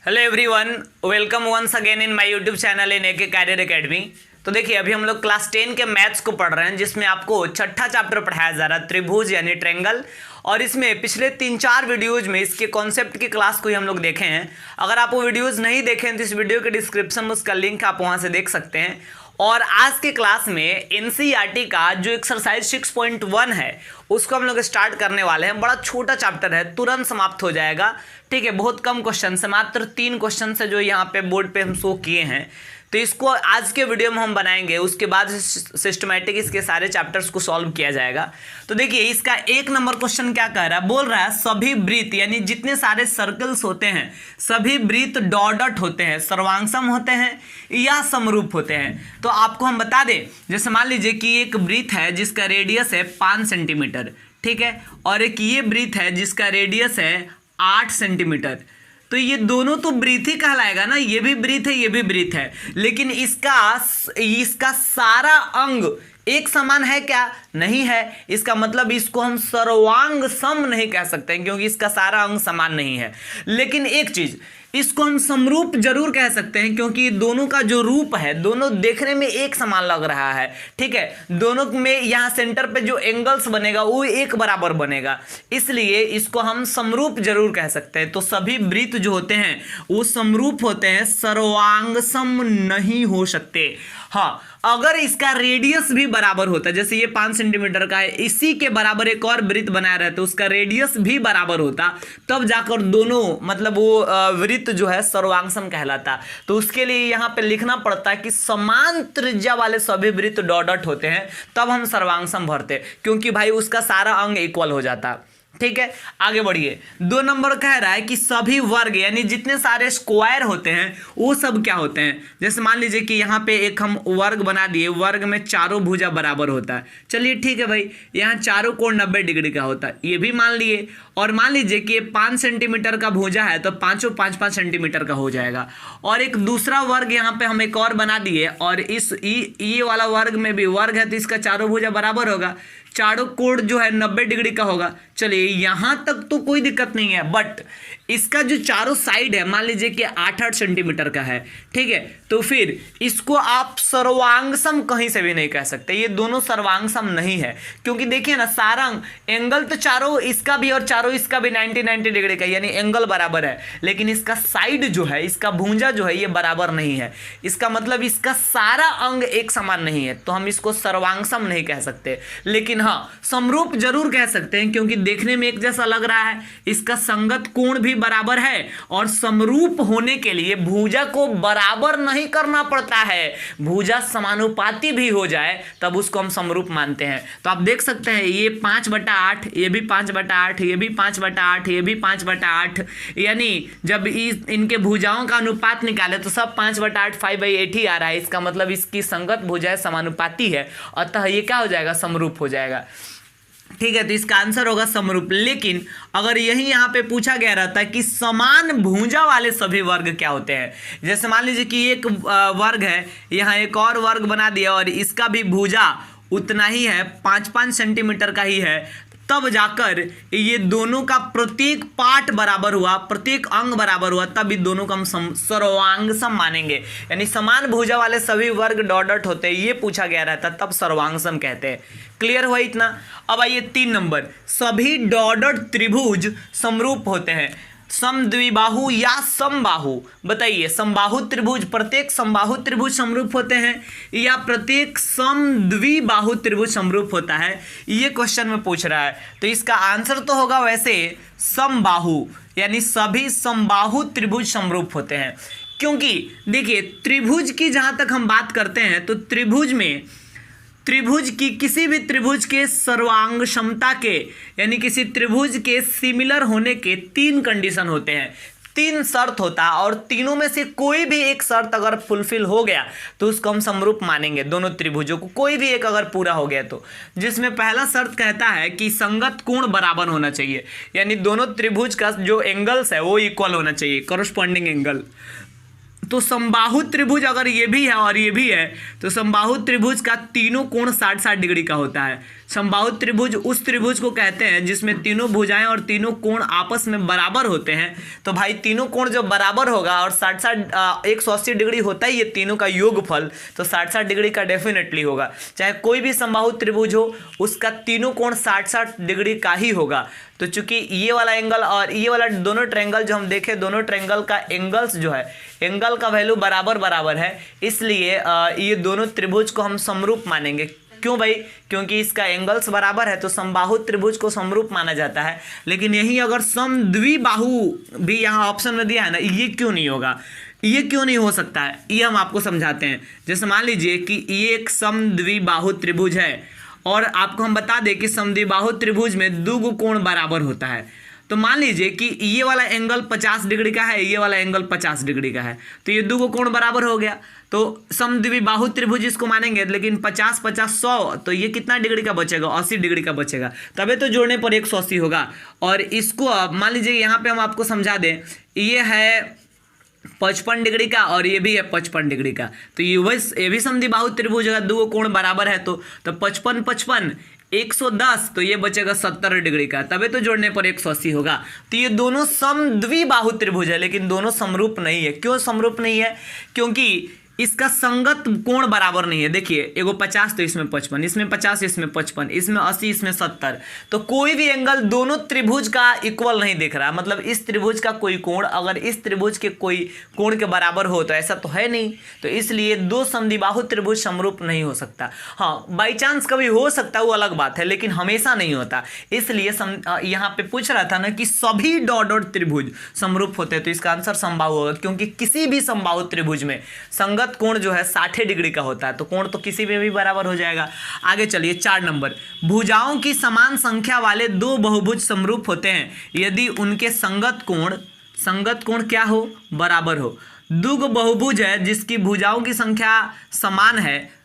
Hello everyone, welcome once again in my YouTube channel in AK career academy. तो देखिए, अभी हम लोग क्लास 10 के मैथ्स को पढ़ रहे हैं, जिसमें आपको छठा चैप्टर पढ़ाया जा रहा है, त्रिभुज यानी ट्रायंगल। और इसमें पिछले 3-4 वीडियोज में इसके कॉन्सेप्ट की क्लास को ही हम लोग देखे हैं। अगर आप वो वीडियोज नहीं देखें तो इस वीडियो के डिस्क्रिप्शन में उसका लिंक आप वहाँ से देख सकते हैं। और आज के क्लास में एनसीईआरटी का जो एक्सरसाइज 6.1 है उसको हम लोग स्टार्ट करने वाले हैं। बड़ा छोटा चैप्टर है, तुरंत समाप्त हो जाएगा। ठीक है, बहुत कम क्वेश्चन से, मात्र 3 क्वेश्चन से जो यहाँ पे बोर्ड पे हम शो किए हैं। तो इसको आज के वीडियो में हम बनाएंगे, उसके बाद सिस्टमैटिक इसके सारे चैप्टर्स को सॉल्व किया जाएगा। तो देखिए, इसका 1 नंबर क्वेश्चन क्या कह रहा है, बोल रहा है सभी वृत्त यानी जितने सारे सर्कल्स होते हैं सभी वृत्त डॉट होते हैं, सर्वांगसम होते हैं या समरूप होते हैं। तो आपको हम बता दें, जैसे मान लीजिए कि एक वृत्त है जिसका रेडियस है 5 सेंटीमीटर, ठीक है, और एक ये वृत्त है जिसका रेडियस है 8 सेंटीमीटर। तो ये दोनों तो वृत्त ही कहलाएगा ना, ये भी वृत्त है ये भी वृत्त है, लेकिन इसका सारा अंग एक समान है क्या? नहीं है। इसका मतलब इसको हम सर्वांग सम नहीं कह सकते हैं, क्योंकि इसका सारा अंग समान नहीं है। लेकिन एक चीज, इसको हम समरूप जरूर कह सकते हैं, क्योंकि दोनों का जो रूप है दोनों देखने में एक समान लग रहा है। ठीक है, दोनों में यहाँ सेंटर पे जो एंगल्स बनेगा वो एक बराबर बनेगा, इसलिए इसको हम समरूप जरूर कह सकते हैं। तो सभी वृत्त जो होते हैं वो समरूप होते हैं, सर्वांगसम नहीं हो सकते। हाँ, अगर इसका रेडियस भी बराबर होता, जैसे ये 5 सेंटीमीटर का है, इसी के बराबर एक और वृत्त बनाया रहता, उसका रेडियस भी बराबर होता, तब जाकर दोनों मतलब वो वृत्त जो है सर्वांगसम कहलाता। तो उसके लिए यहाँ पे लिखना पड़ता है कि समान त्रिज्या वाले सभी वृत्त डॉट होते हैं, तब हम सर्वांगसम भरते, क्योंकि भाई उसका सारा अंग इक्वल हो जाता। ठीक है, आगे बढ़िए। 2 नंबर कह रहा है कि सभी वर्ग यानी जितने सारे स्क्वायर होते हैं वो सब क्या होते हैं। जैसे मान लीजिए कि यहाँ पे एक हम वर्ग बना दिए, वर्ग में चारों भुजा बराबर होता है। चलिए ठीक है भाई, यहाँ चारों कोण 90 डिग्री का होता है, ये भी मान लिए। और मान लीजिए कि ये 5 सेंटीमीटर का भुजा है तो पांचों 5-5 सेंटीमीटर का हो जाएगा। और एक दूसरा वर्ग यहाँ पे हम एक और बना दिए, और इस ये वाला वर्ग में भी वर्ग है तो इसका चारों भुजा बराबर होगा, चारों कोण जो है 90 डिग्री का होगा। चलिए यहां तक तो कोई दिक्कत नहीं है, बट इसका जो चारों साइड है मान लीजिए कि 8-8 सेंटीमीटर का है, ठीक है, तो फिर इसको आप सर्वांगसम कहीं से भी नहीं कह सकते, ये दोनों सर्वांगसम नहीं है। क्योंकि देखिए ना, सारा एंगल तो चारों इसका भी और चारों इसका भी 90 डिग्री का, यानी एंगल बराबर है, लेकिन इसका साइड जो है, इसका भुजा जो है ये बराबर नहीं है। इसका मतलब इसका सारा अंग एक समान नहीं है, तो हम इसको सर्वांगसम नहीं कह सकते। लेकिन हाँ, समरूप जरूर कह सकते हैं, क्योंकि देखने में एक जैसा लग रहा है, इसका संगत कोण भी बराबर है। और समरूप होने के लिए भुजा को बराबर नहीं करना पड़ता है, भुजा समानुपाती भी हो जाए तब उसको हम समरूप मानते हैं। तो आप देख सकते हैं ये 5/8, ये भी 5/8, ये भी 5/8, ये भी 5/8, यानी जब इनके भुजाओं का अनुपात निकाले तो सब 5/8 5/8 ही आ रहा है। इसका मतलब इसकी संगत भुजाएं समानुपाती है, अतः ये क्या हो जाएगा, समरूप हो जाएगा। ठीक है, तो इसका आंसर होगा समरूप। लेकिन अगर यही यहाँ पे पूछा गया रहता है कि समान भुजा वाले सभी वर्ग क्या होते हैं, जैसे मान लीजिए कि एक वर्ग है, यहाँ एक और वर्ग बना दिया और इसका भी भुजा उतना ही है, 5-5 सेंटीमीटर का ही है, तब जाकर ये दोनों का प्रत्येक पार्ट बराबर हुआ, प्रत्येक अंग बराबर हुआ, तब ये दोनों को हम सर्वांगसम मानेंगे। यानी समान भुजा वाले सभी वर्ग डॉट होते हैं, ये पूछा गया रहता, तब सर्वांगसम कहते हैं। क्लियर हुआ इतना? अब आइए 3 नंबर, सभी डॉट त्रिभुज समरूप होते हैं, समद्विबाहु या समबाहु। बताइए, समबाहु त्रिभुज, प्रत्येक समबाहु त्रिभुज समरूप होते हैं या प्रत्येक समद्विबाहु त्रिभुज समरूप होता है, ये क्वेश्चन में पूछ रहा है। तो इसका आंसर तो होगा वैसे समबाहु, यानी सभी समबाहु त्रिभुज समरूप होते हैं। क्योंकि देखिए, त्रिभुज की जहां तक हम बात करते हैं तो त्रिभुज की किसी भी त्रिभुज के सर्वांग क्षमता के, यानी किसी त्रिभुज के सिमिलर होने के 3 कंडीशन होते हैं, 3 शर्त होता है, और तीनों में से कोई भी एक शर्त अगर फुलफिल हो गया तो उसको हम समरूप मानेंगे। दोनों त्रिभुजों को कोई भी एक अगर पूरा हो गया तो, जिसमें पहला शर्त कहता है कि संगत कोण बराबर होना चाहिए, यानी दोनों त्रिभुज का जो एंगल्स है वो इक्वल होना चाहिए, कॉरस्पॉन्डिंग एंगल। तो समबाहु त्रिभुज अगर ये भी है और ये भी है तो समबाहु त्रिभुज का तीनों कोण 60-60 डिग्री का होता है। समबाहु त्रिभुज उस त्रिभुज को कहते हैं जिसमें तीनों भुजाएं और तीनों कोण आपस में बराबर होते हैं। तो भाई तीनों कोण जब बराबर होगा और 180 डिग्री होता है ये तीनों का योगफल, तो 60 डिग्री का डेफिनेटली होगा। चाहे कोई भी समबाहु त्रिभुज हो उसका तीनों कोण 60 डिग्री का ही होगा। तो चूंकि ये वाला एंगल और ये वाला दोनों ट्रायंगल जो हम देखें, दोनों ट्रायंगल का एंगल्स जो है, एंगल का वैल्यू बराबर है, इसलिए ये दोनों त्रिभुज को हम समरूप मानेंगे। क्यों भाई? क्योंकि इसका एंगल्स बराबर है तो समबाहु त्रिभुज को समरूप माना जाता है। लेकिन यही अगर समद्विबाहु भी यहाँ ऑप्शन में दिया है ना, ये क्यों नहीं होगा, ये क्यों नहीं हो सकता है, ये हम आपको समझाते हैं। जैसे मान लीजिए कि ये एक समद्विबाहु त्रिभुज है और आपको हम बता दें कि समद्विबाहु त्रिभुज में दो कोण बराबर होता है। तो मान लीजिए कि ये वाला एंगल 50 डिग्री का है, ये वाला एंगल 50 डिग्री का है, तो ये दो कोण बराबर हो गया। तो समद्विबाहु त्रिभुज इसको मानेंगे, लेकिन 50 50 100, तो ये कितना डिग्री का बचेगा? 80 डिग्री का बचेगा, तबे तो जोड़ने पर 180 होगा। और इसको मान लीजिए यहाँ पे हम आपको समझा दें, ये है 55 डिग्री का और ये भी है 55 डिग्री का, तो ये भी समद्विबाहु त्रिभुज है, दो कोण बराबर है। तो 55 55 110, तो ये बचेगा 70 डिग्री का, तबे तो जोड़ने पर 180 होगा। तो ये दोनों समद्विबाहु त्रिभुज है, लेकिन दोनों समरूप नहीं है। क्यों समरूप नहीं है? क्योंकि इसका संगत कोण बराबर नहीं है। देखिए एगो 50 तो इसमें 55, इसमें 50 इसमें 55, इसमें 80 इसमें 70, तो कोई भी एंगल दोनों त्रिभुज का इक्वल नहीं दिख रहा। मतलब इस त्रिभुज का कोई कोण अगर इस त्रिभुज के कोई कोण के बराबर हो तो ऐसा तो है नहीं, तो इसलिए दो समद्विबाहु त्रिभुज समरूप नहीं हो सकता। हाँ, बाई चांस कभी हो सकता है, वो अलग बात है, लेकिन हमेशा नहीं होता। इसलिए यहाँ पे पूछ रहा था ना कि सभी डॉट डॉट त्रिभुज समरूप होते हैं, तो इसका आंसर समबाहु होगा, क्योंकि किसी भी समबाहु त्रिभुज में संगत कोण जो है 60 डिग्री का होता है, तो कोण तो किसी में भी बराबर हो जाएगा। आगे चलिए 4 नंबर, भुजाओं की समान संख्या वाले दो बहुभुज समरूप होते हैं यदि उनके संगत कोण क्या हो? बराबर हो। दो बहुभुज है जिसकी भुजाओं की संख्या समान है,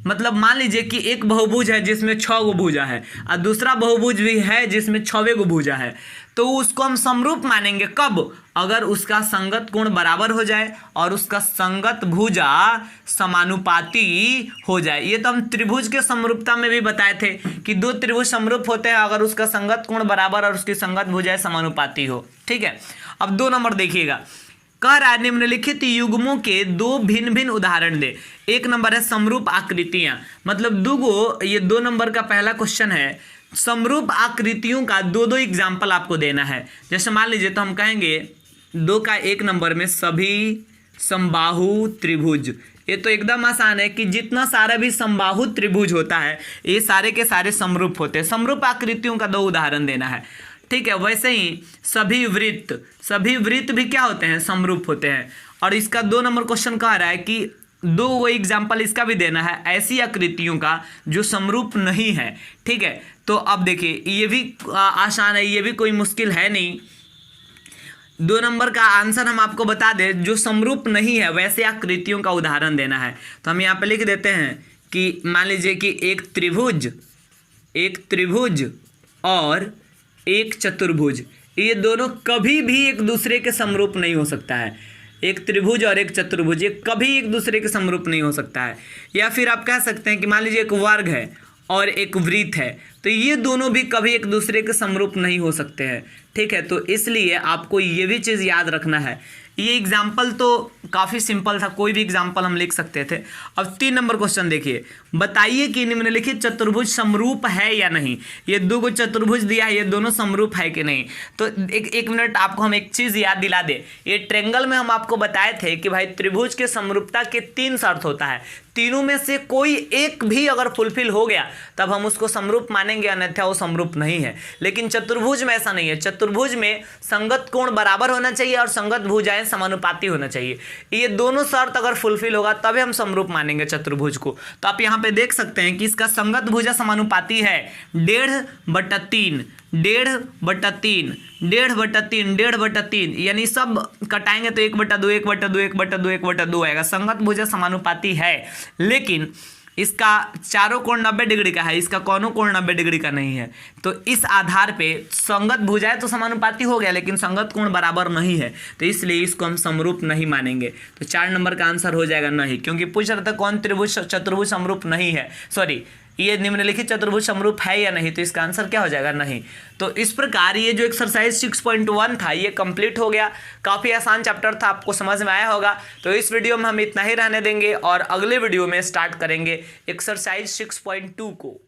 मतलब मान लीजिए कि एक बहुभुज है जिसमें 6 गो भुजा है और दूसरा बहुभुज भी है जिसमें 6 गो भुजा है, तो उसको हम समरूप मानेंगे। कब? अगर उसका संगत कोण बराबर हो जाए और उसका संगत भुजा समानुपाती हो जाए। ये तो हम त्रिभुज के समरूपता में भी बताए थे कि दो त्रिभुज समरूप होते हैं अगर उसका संगत कोण बराबर और उसकी संगत भुजाएं समानुपाती हो। ठीक है, अब 2 नंबर देखिएगा, कह रहा है निम्नलिखित युग्मों के दो भिन्न भिन्न उदाहरण दे। 1 नंबर है समरूप आकृतियां, मतलब ये 2 नंबर का पहला क्वेश्चन है, समरूप आकृतियों का दो एग्जाम्पल आपको देना है। जैसे मान लीजिए तो हम कहेंगे 2 का 1 नंबर में सभी समबाहु त्रिभुज, ये तो एकदम आसान है कि जितना सारा भी समबाहु त्रिभुज होता है ये सारे के सारे समरूप होते हैं। समरूप आकृतियों का 2 उदाहरण देना है। ठीक है, वैसे ही सभी वृत्त भी क्या होते हैं? समरूप होते हैं। और इसका 2 नंबर क्वेश्चन कह रहा है कि 2 एग्जाम्पल इसका भी देना है ऐसी आकृतियों का जो समरूप नहीं है। ठीक है, तो अब देखिए ये भी आसान है, ये भी कोई मुश्किल है नहीं। 2 नंबर का आंसर हम आपको बता दें, जो समरूप नहीं है वैसे आकृतियों का उदाहरण देना है। तो हम यहाँ पे लिख देते हैं कि मान लीजिए कि एक त्रिभुज और एक चतुर्भुज, ये दोनों कभी भी एक दूसरे के समरूप नहीं हो सकता है। एक त्रिभुज और एक चतुर्भुज ये कभी एक दूसरे के समरूप नहीं हो सकता है। या फिर आप कह सकते हैं कि मान लीजिए एक वर्ग है और एक वृत्त है, तो ये दोनों भी कभी एक दूसरे के समरूप नहीं हो सकते हैं। ठीक है, तो इसलिए आपको ये भी चीज़ याद रखना है। ये एग्जाम्पल तो काफ़ी सिंपल था, कोई भी एग्जाम्पल हम लिख सकते थे। अब 3 नंबर क्वेश्चन देखिए, बताइए कि निम्नलिखित चतुर्भुज समरूप है या नहीं। ये 2 चतुर्भुज दिया है, ये दोनों समरूप है कि नहीं। तो एक मिनट आपको हम एक चीज़ याद दिला दें। ये ट्रायंगल में हम आपको बताए थे कि भाई त्रिभुज के समरूपता के 3 शर्त होता है, तीनों में से कोई एक भी अगर फुलफिल हो गया तब हम उसको समरूप मानेंगे, अन्यथा वो समरूप नहीं है। लेकिन चतुर्भुज में ऐसा नहीं है। चतुर्भुज में संगत कोण बराबर होना चाहिए और संगत भुजाएं समानुपाती होना चाहिए। ये दोनों शर्त अगर फुलफिल होगा तभी हम समरूप मानेंगे चतुर्भुज को। तो आप यहाँ पे देख सकते हैं कि इसका संगत भुजा समानुपाती है 1.5/3, 1.5/3, 1.5/3, 1.5/3, यानी सब कटाएंगे तो 1/2, 1/2, 1/2, 1/2 आएगा। संगत भुजा समानुपाती है, लेकिन इसका चारों कोण 90 डिग्री का है, इसका कौनों कोण 90 डिग्री का नहीं है। तो इस आधार पे संगत भुजाएं तो समानुपाती हो गया, लेकिन संगत कोण बराबर नहीं है, तो इसलिए इसको हम समरूप नहीं मानेंगे। तो 4 नंबर का आंसर हो जाएगा नहीं, क्योंकि पूछ रहा था कौन त्रिभुज चतुर्भुज समरूप नहीं है, सॉरी ये निम्नलिखित चतुर्भुज समरूप है या नहीं, तो इसका आंसर क्या हो जाएगा, नहीं। तो इस प्रकार ये जो एक्सरसाइज 6.1 था ये कंप्लीट हो गया। काफ़ी आसान चैप्टर था, आपको समझ में आया होगा। तो इस वीडियो में हम इतना ही रहने देंगे और अगले वीडियो में स्टार्ट करेंगे एक्सरसाइज 6.2 को।